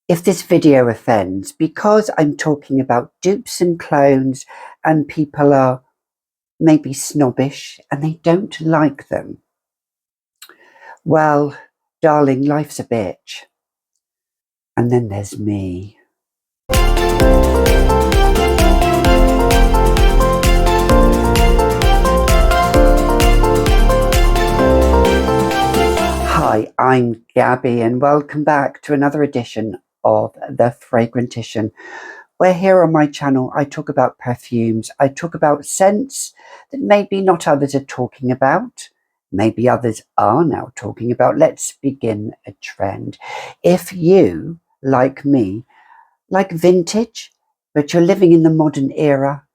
If this video offends, because I'm talking about dupes and clones and people are maybe snobbish and they don't like them, well, darling, life's a bitch. And then there's me. Hi, I'm Gabby and welcome back to another edition of The Fragrantician, where here on my channel I talk about perfumes, I talk about scents that maybe not others are talking about, maybe others are now talking about. Let's begin a trend. If you, like me, like vintage, but you're living in the modern era,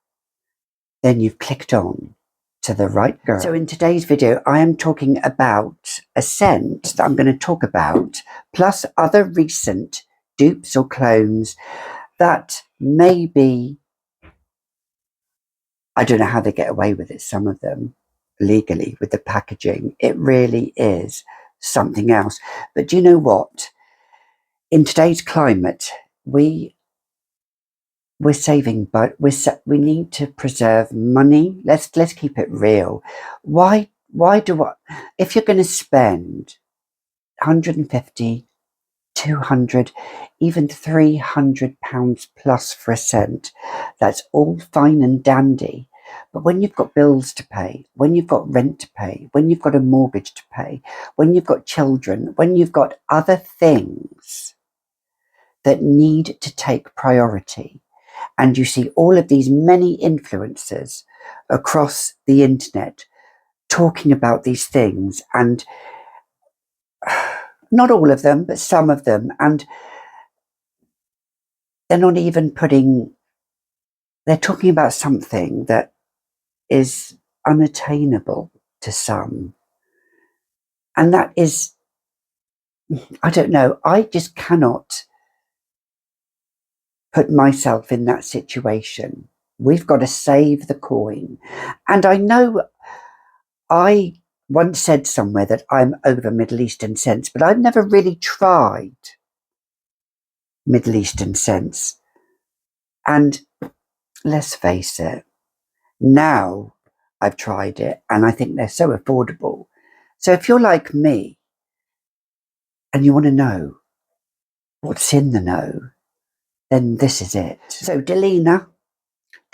then you've clicked on to the right girl. So in today's video, I am talking about a scent that I'm going to talk about, plus other recent dupes or clones that maybe, I don't know how they get away with it, some of them, legally, with the packaging. It really is something else. But do you know what? In today's climate, we're saving, but we need to preserve money. Let's keep it real. Why do I, if you're going to spend 150, 200, even £300 plus for a scent, that's all fine and dandy. But when you've got bills to pay, when you've got rent to pay, when you've got a mortgage to pay, when you've got children, when you've got other things that need to take priority, and you see all of these many influencers across the internet talking about these things, and not all of them, but some of them, and they're not even they're talking about something that is unattainable to some. And that is, I don't know, I just cannot put myself in that situation. We've got to save the coin. And I know I once said somewhere that I'm over Middle Eastern scents, but I've never really tried Middle Eastern scents. And let's face it, now I've tried it and I think they're so affordable. So if you're like me and you want to know what's in the know, then this is it. So Delina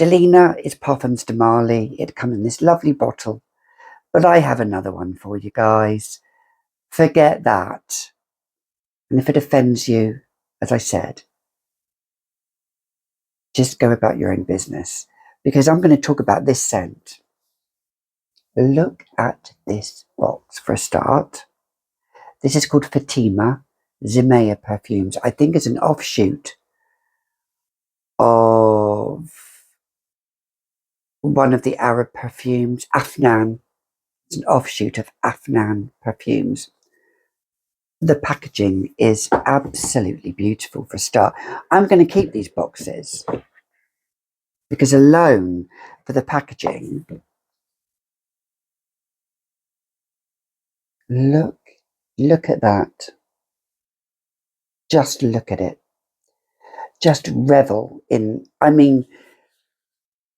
is Parfums de Marly. It comes in this lovely bottle, but I have another one for you guys. Forget that. And if it offends you, as I said, just go about your own business, because I'm going to talk about this scent. Look at this box for a start. This is called Fatima, Zimaya Perfumes. I think it's an offshoot of one of the Arab perfumes, Afnan. It's an offshoot of Afnan perfumes. The packaging is absolutely beautiful for a start. I'm going to keep these boxes because alone for the packaging, look at that. Just look at it. Just revel in, I mean,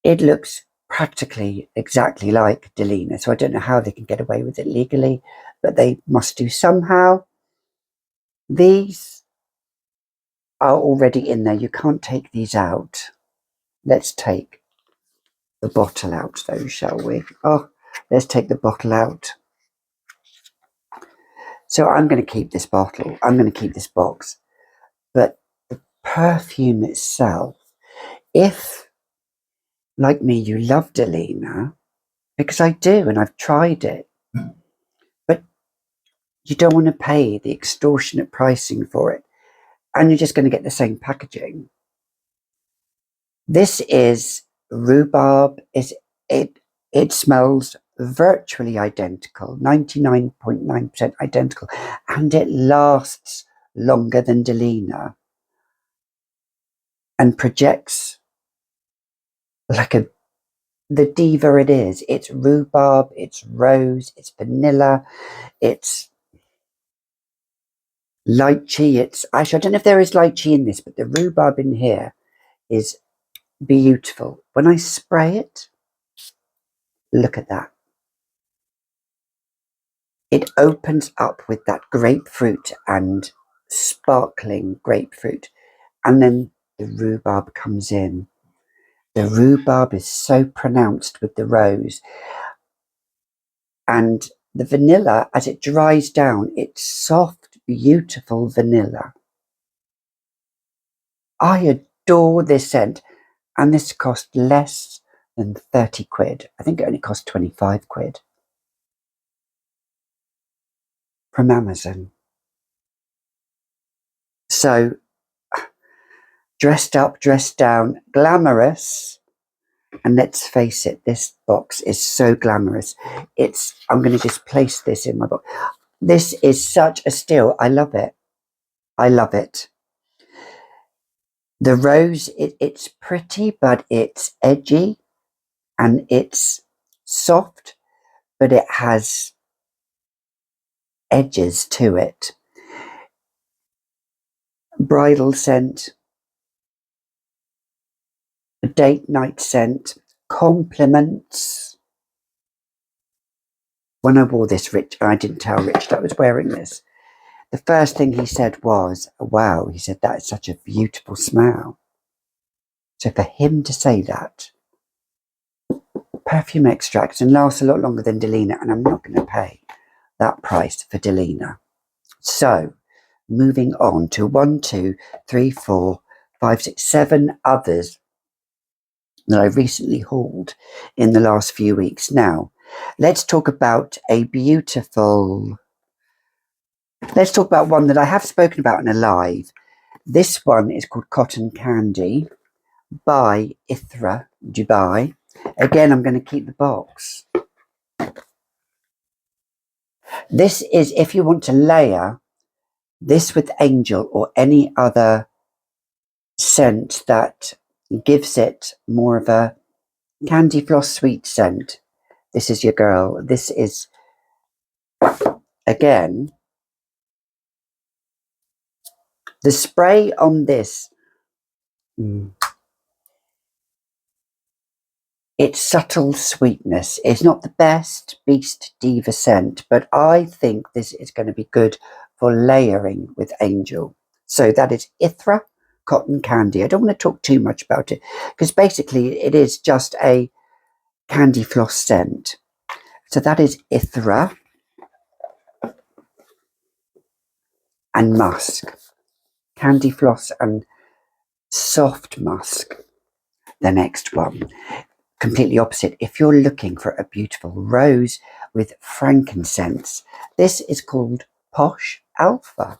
it looks practically exactly like Delina, so I don't know how they can get away with it legally, but they must do somehow. These are already in there. You can't take these out. Let's take the bottle out though, shall we? Oh, let's take the bottle out. So I'm going to keep this bottle. I'm going to keep this box. But the perfume itself, if, like me, you love Delina, because I do, and I've tried it, but you don't want to pay the extortionate pricing for it, and you're just going to get the same packaging. This is rhubarb. It smells virtually identical, 99.9% identical, and it lasts longer than Delina and projects like the diva it is. It's rhubarb, it's rose, it's vanilla, it's lychee. It's actually, I don't know if there is lychee in this, but the rhubarb in here is beautiful. When I spray it, look at that. It opens up with that grapefruit and sparkling grapefruit, and then the rhubarb comes in. The rhubarb is so pronounced with the rose, and the vanilla, as it dries down, it's soft, beautiful vanilla. I adore this scent, and this cost less than 30 quid. I think it only cost 25 quid from Amazon. So, dressed up, dressed down, glamorous. And let's face it, this box is so glamorous. I'm going to just place this in my box. This is such a steal. I love it. I love it. The rose, it's pretty, but it's edgy and it's soft, but it has edges to it. Bridal scent, a date night scent, compliments. When I wore this, I didn't tell Rich that I was wearing this. The first thing he said was, wow, he said, that is such a beautiful smell. So for him to say that, perfume extracts and lasts a lot longer than Delina, and I'm not going to pay that price for Delina. So moving on to 1, 2, 3, 4, 5, 6, 7 others that I recently hauled in the last few weeks. Now, let's talk about one that I have spoken about in a live. This one is called Cotton Candy by Ithra, Dubai. Again, I'm going to keep the box. This is if you want to layer this with Angel or any other scent that gives it more of a candy floss sweet scent. This is your girl. This is, again, the spray on this. Its subtle sweetness is not the best Beast Diva scent, but I think this is going to be good for layering with Angel. So that is Ithra Cotton Candy. I don't want to talk too much about it because basically it is just a candy floss scent. So that is Ithra and musk. Candy floss and soft musk. The next one. Completely opposite. If you're looking for a beautiful rose with frankincense, this is called Posh Alpha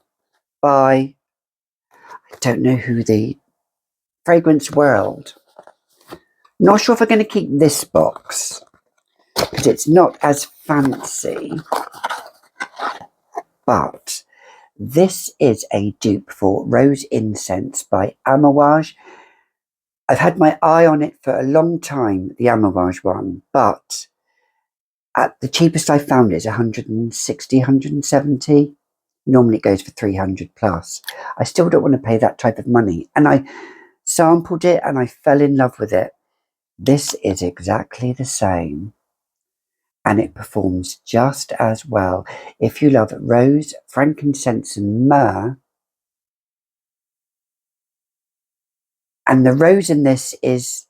by, I don't know who, the Fragrance World. Not sure if I'm going to keep this box because it's not as fancy, but this is a dupe for Rose Incense by Amouage. I've had my eye on it for a long time, the Amouage one, but at the cheapest I found is 160, 170. Normally it goes for 300 plus. I still don't want to pay that type of money. And I sampled it and I fell in love with it. This is exactly the same. And it performs just as well. If you love rose, frankincense and myrrh, and the rose in this is,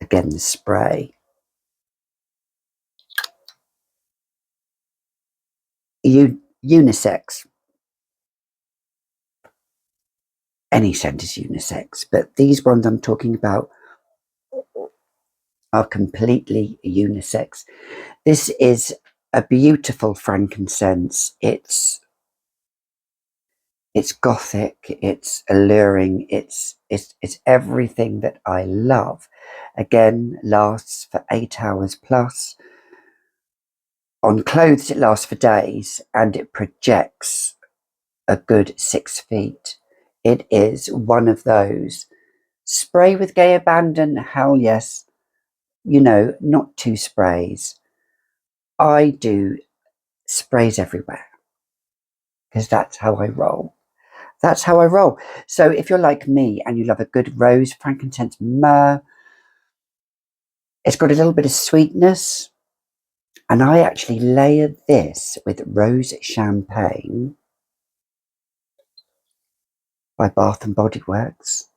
again, the spray. Unisex. Any scent is unisex, but these ones I'm talking about are completely unisex. This is a beautiful frankincense. It's gothic, it's alluring, it's everything that I love. Again, lasts for 8 hours plus. On clothes it lasts for days and it projects a good 6 feet. It is one of those. Spray with gay abandon, hell yes. You know, not 2 sprays. I do sprays everywhere because that's how I roll. That's how I roll. So if you're like me and you love a good rose, frankincense, myrrh, it's got a little bit of sweetness. And I actually layer this with rose champagne by Bath and Body Works.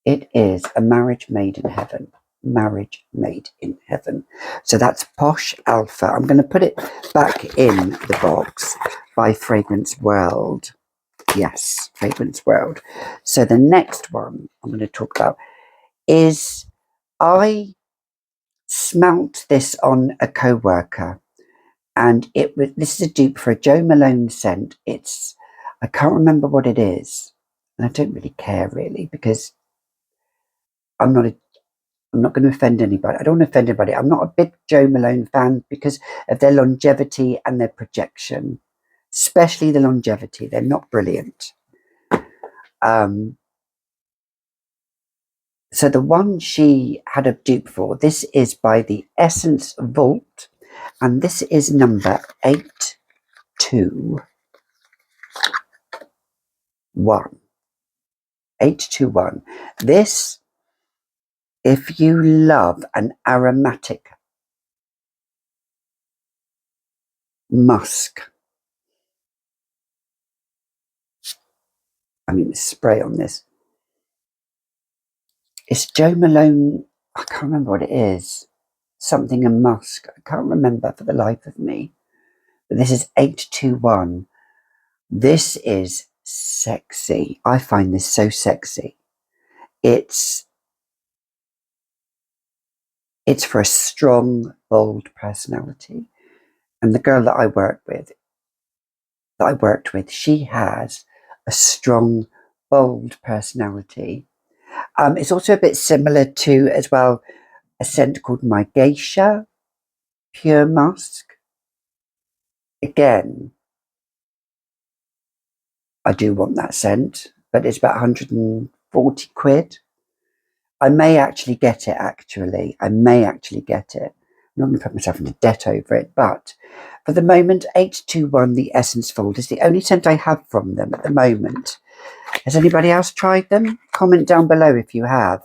It is a marriage made in heaven. Marriage made in heaven. So that's Posh Alpha. I'm going to put it back in the box by Fragrance World. Yes, Fragrance World. So the next one I'm going to talk about is I smelt this on a co-worker, and this is a dupe for a Jo Malone scent. I can't remember what it is, and I don't really care really because I'm not going to offend anybody. I don't want to offend anybody. I'm not a big Jo Malone fan because of their longevity and their projection, especially the longevity. They're not brilliant. So the one she had a dupe for, this is by the Essence Vault, and this is number 821. 821. This, if you love an aromatic musk, the spray on this, it's Jo Malone, I can't remember what it is, something and musk, I can't remember for the life of me, but this is 821. This is sexy. I find this so sexy. It's for a strong, bold personality. And the girl that I worked with, she has a strong, bold personality. It's also a bit similar to, as well, a scent called My Geisha Pure Musk. Again, I do want that scent, but it's about 140 quid. I may actually get it, I'm not going to put myself into debt over it, but for the moment, 821, the Essence Vault, is the only scent I have from them at the moment. Has anybody else tried them? Comment down below if you have.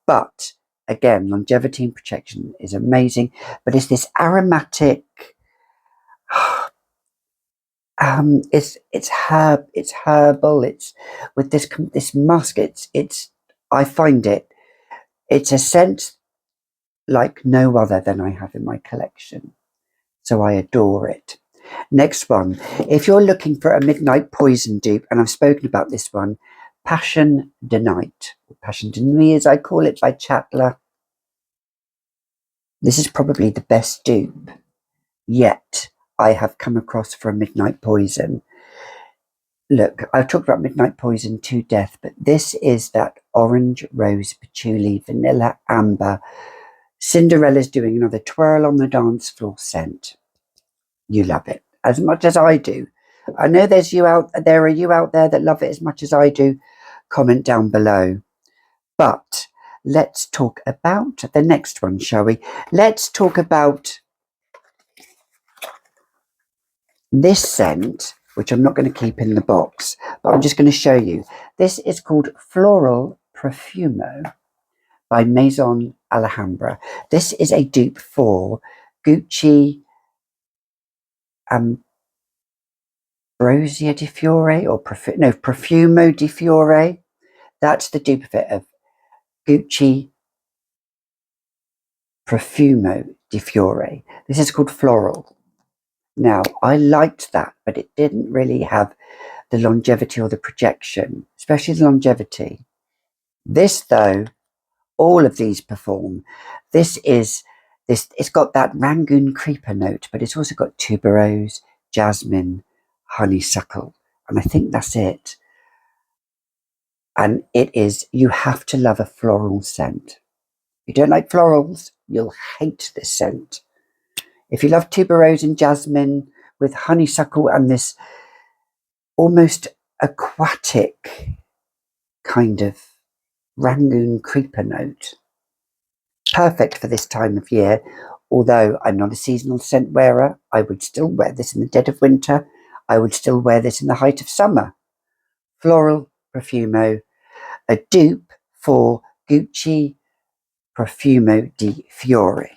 But again, longevity and protection is amazing. But it's this aromatic, it's herbal. It's with this musk. I find it's a scent like no other than I have in my collection. So I adore it. Next one, if you're looking for a midnight poison dupe, and I've spoken about this one, Passion de Night, Passion de Nuit as I call it, by Chatler. This is probably the best dupe yet I have come across for a midnight poison. Look, I've talked about midnight poison to death, but this is that orange, rose, patchouli, vanilla, amber. Cinderella's doing another twirl on the dance floor scent. You love it as much as I do. I know there are you out there that love it as much as I do. Comment down below. But let's talk about the next one, shall we? Let's talk about this scent, which I'm not going to keep in the box, but I'm just going to show you. This is called Floral Profumo by Maison Alahambra. This is a dupe for Gucci Ambrosia di Fiore, or Profumo di Fiore. That's the dupe of it, of Gucci Profumo di Fiore. This is called Floral. Now, I liked that, but it didn't really have the longevity or the projection, especially the longevity. This, though, all of these perform. It's got that Rangoon creeper note, but it's also got tuberose, jasmine, honeysuckle, and I think that's it. And you have to love a floral scent. If you don't like florals, you'll hate this scent. If you love tuberose and jasmine with honeysuckle and this almost aquatic kind of Rangoon creeper note, perfect for this time of year. although I'm not a seasonal scent wearer, I would still wear this in the dead of winter. I would still wear this in the height of summer. Floral Profumo, a dupe for Gucci Profumo di Fiore.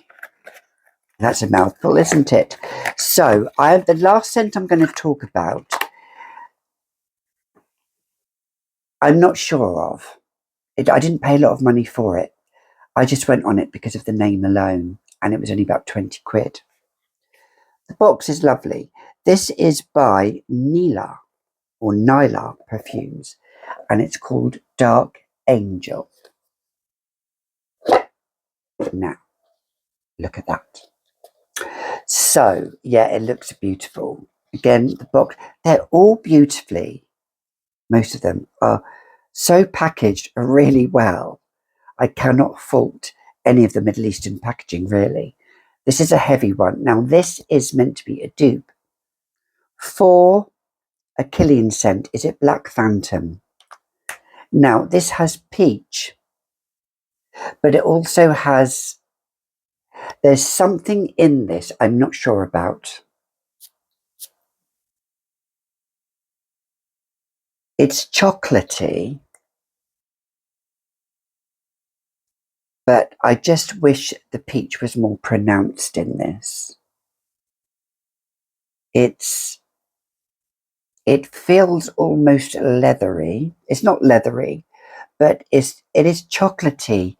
That's a mouthful, isn't it? So the last scent I'm going to talk about, I'm not sure of. I didn't pay a lot of money for it. I just went on it because of the name alone, and it was only about 20 quid. The box is lovely. This is by Nylaa or Nylaa Perfumes, and it's called Dark Angel. Now, look at that. So, yeah, it looks beautiful. Again, the box, they're all beautifully, most of them are so packaged really well. I cannot fault any of the Middle Eastern packaging, really. This is a heavy one. Now, this is meant to be a dupe for a Killian scent. Is it Black Phantom? Now, this has peach, but it also has, there's something in this I'm not sure about. It's chocolatey, but I just wish the peach was more pronounced in this. It feels almost leathery. It's not leathery, but it is chocolatey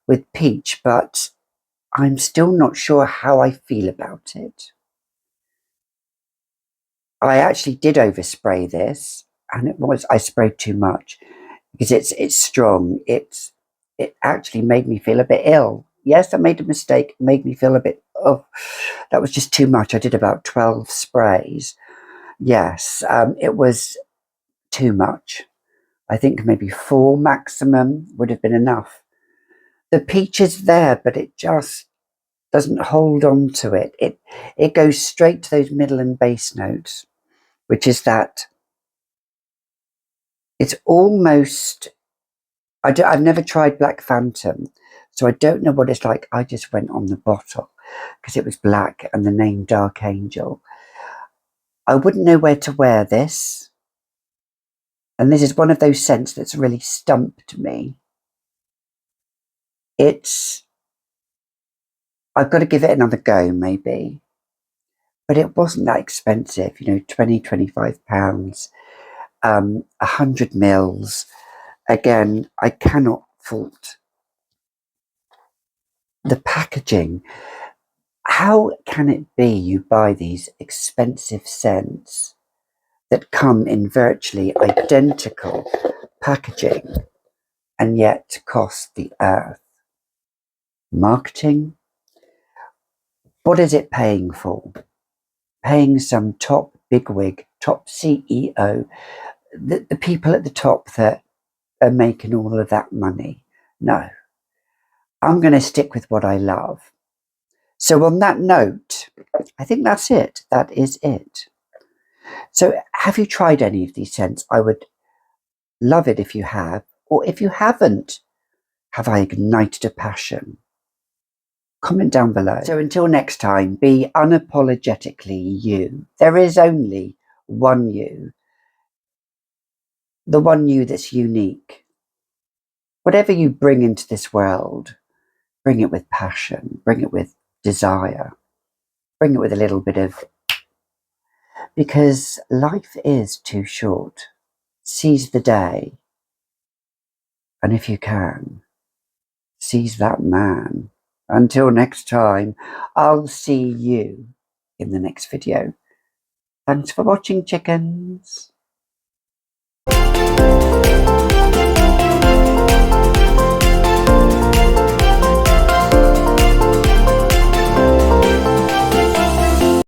with peach, but I'm still not sure how I feel about it. I actually did overspray this, and I sprayed too much because it's strong. It actually made me feel a bit ill. Yes, I made a mistake. It made me feel a bit, oh, that was just too much. I did about 12 sprays. Yes, it was too much. I think maybe 4 maximum would have been enough. The peach is there, but it just doesn't hold on to it. It goes straight to those middle and base notes, which is that it's almost, I've never tried Black Phantom, so I don't know what it's like. I just went on the bottle because it was black and the name Dark Angel. I wouldn't know where to wear this. And this is one of those scents that's really stumped me. I've got to give it another go, maybe. But it wasn't that expensive, 20, £25, 100 mils. Again, I cannot fault the packaging. How can it be you buy these expensive scents that come in virtually identical packaging and yet cost the earth? Marketing? What is it paying for? Paying some top bigwig, top CEO, the people at the top that are making all of that money? No. I'm going to stick with what I love. So on that note, I think that's it. That is it. So have you tried any of these scents? I would love it if you have. Or if you haven't, have I ignited a passion? Comment down below. So until next time, be unapologetically you. There is only one you. The one you that's unique. Whatever you bring into this world, bring it with passion, bring it with desire, bring it with a little bit of, because life is too short. Seize the day. And if you can, seize that man. Until next time, I'll see you in the next video. Thanks for watching, chickens.